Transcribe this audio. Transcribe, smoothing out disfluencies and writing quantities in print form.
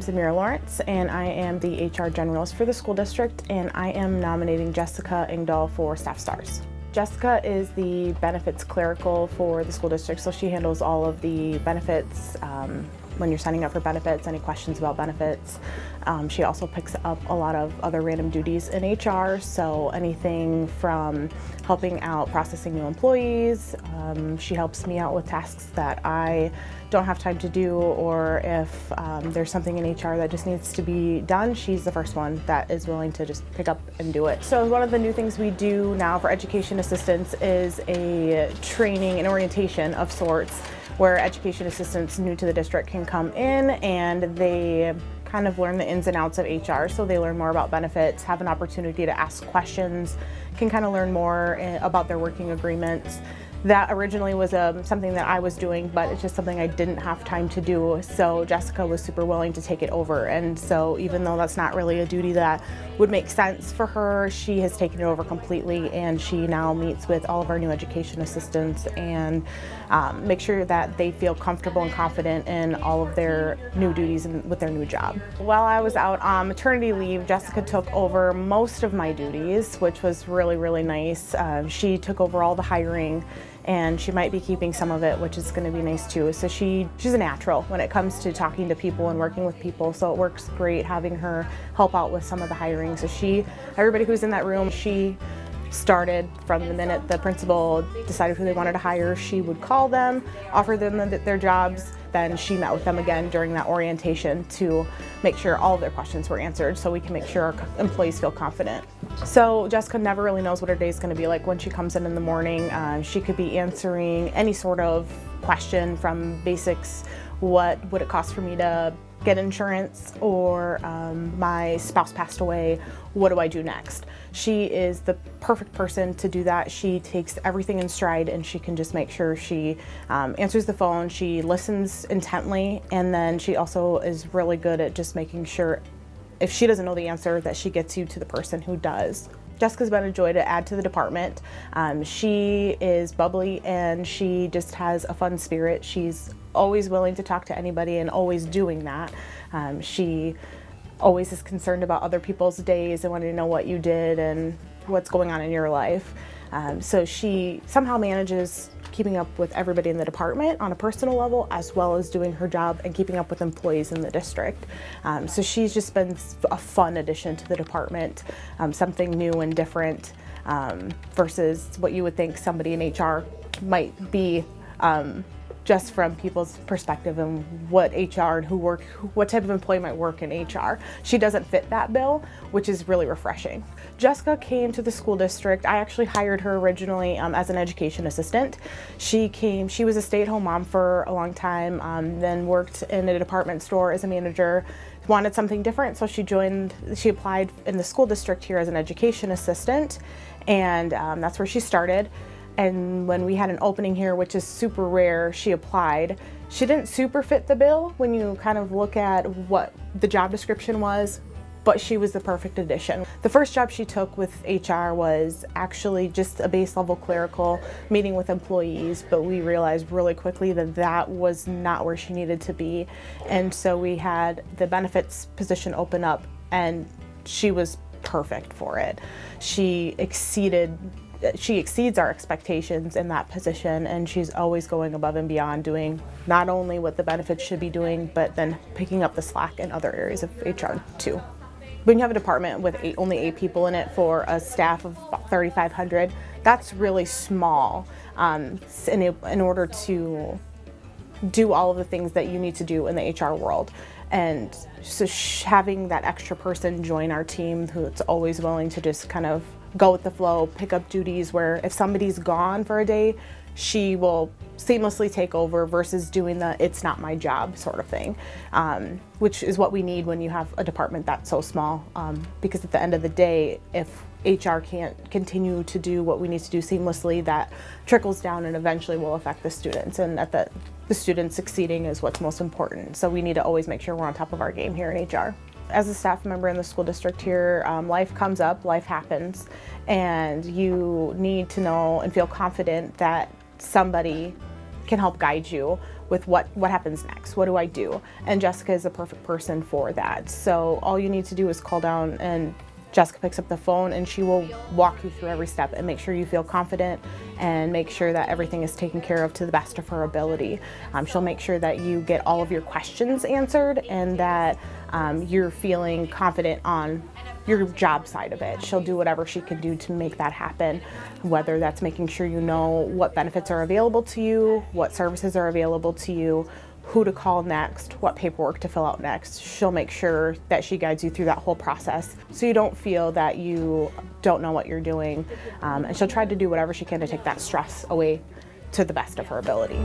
Samira Lawrence, and I am the HR Generalist for the school district, and I am nominating Jessica Engdahl for Staff Stars. Jessica is the benefits clerical for the school district, so she handles all of the benefits when you're signing up for benefits, any questions about benefits. She also picks up a lot of other random duties in HR, so anything from helping out processing new employees. She helps me out with tasks that I don't have time to do, or if there's something in HR that just needs to be done, she's the first one that is willing to just pick up and do it. So one of the new things we do now for education assistants is a training and orientation of sorts, where education assistants new to the district can come in and they kind of learn the ins and outs of HR. So they learn more about benefits, have an opportunity to ask questions, can kind of learn more about their working agreements. That originally was something that I was doing, but it's just something I didn't have time to do. So Jessica was super willing to take it over. And so even though that's not really a duty that would make sense for her, she has taken it over completely, and she now meets with all of our new education assistants and make sure that they feel comfortable and confident in all of their new duties and with their new job. While I was out on maternity leave, Jessica took over most of my duties, which was really, really nice. She took over all the hiring, and she might be keeping some of it, which is going to be nice too. So she's a natural when it comes to talking to people and working with people, so it works great having her help out with some of the hiring. So everybody who's in that room, she started from the minute the principal decided who they wanted to hire. She would call them, offer them their jobs, then she met with them again during that orientation to make sure all of their questions were answered, so we can make sure our employees feel confident. So Jessica never really knows what her day is going to be like when she comes in the morning. She could be answering any sort of question from basics: what would it cost for me to get insurance, or my spouse passed away, what do I do next? She is the perfect person to do that. She takes everything in stride, and she can just make sure she answers the phone, she listens intently, and then she also is really good at just making sure if she doesn't know the answer that she gets you to the person who does. Jessica's been a joy to add to the department. She is bubbly, and she just has a fun spirit. She's always willing to talk to anybody and always doing that. She always is concerned about other people's days and wanting to know what you did and what's going on in your life. So she somehow manages keeping up with everybody in the department on a personal level, as well as doing her job and keeping up with employees in the district. So she's just been a fun addition to the department, something new and different versus what you would think somebody in HR might be, just from people's perspective and what HR and what type of employee might work in HR. She doesn't fit that bill, which is really refreshing. Jessica came to the school district. I actually hired her originally as an education assistant. She was a stay-at-home mom for a long time, then worked in a department store as a manager, wanted something different, so she applied in the school district here as an education assistant, and that's where she started. And when we had an opening here, which is super rare, she applied. She didn't super fit the bill when you kind of look at what the job description was, but she was the perfect addition. The first job she took with HR was actually just a base level clerical, meeting with employees, but we realized really quickly that that was not where she needed to be. And so we had the benefits position open up, and she was perfect for it. She exceeds our expectations in that position, and she's always going above and beyond, doing not only what the benefits should be doing, but then picking up the slack in other areas of HR too. When you have a department with only 8 people in it for a staff of about 3,500, that's really small in order to do all of the things that you need to do in the HR world. And so having that extra person join our team who's always willing to just kind of go with the flow, pick up duties where if somebody's gone for a day, she will seamlessly take over versus doing the "it's not my job" sort of thing, which is what we need when you have a department that's so small, because at the end of the day, if HR can't continue to do what we need to do seamlessly, that trickles down and eventually will affect the students, and the students succeeding is what's most important. So we need to always make sure we're on top of our game here in HR. As a staff member in the school district here, life comes up, life happens, and you need to know and feel confident that somebody can help guide you with what happens next. What do I do? And Jessica is the perfect person for that. So all you need to do is call down, and Jessica picks up the phone and she will walk you through every step and make sure you feel confident and make sure that everything is taken care of to the best of her ability. She'll make sure that you get all of your questions answered and that you're feeling confident on your job side of it. She'll do whatever she can do to make that happen, whether that's making sure you know what benefits are available to you, what services are available to you, who to call next, what paperwork to fill out next. She'll make sure that she guides you through that whole process so you don't feel that you don't know what you're doing. And she'll try to do whatever she can to take that stress away to the best of her ability.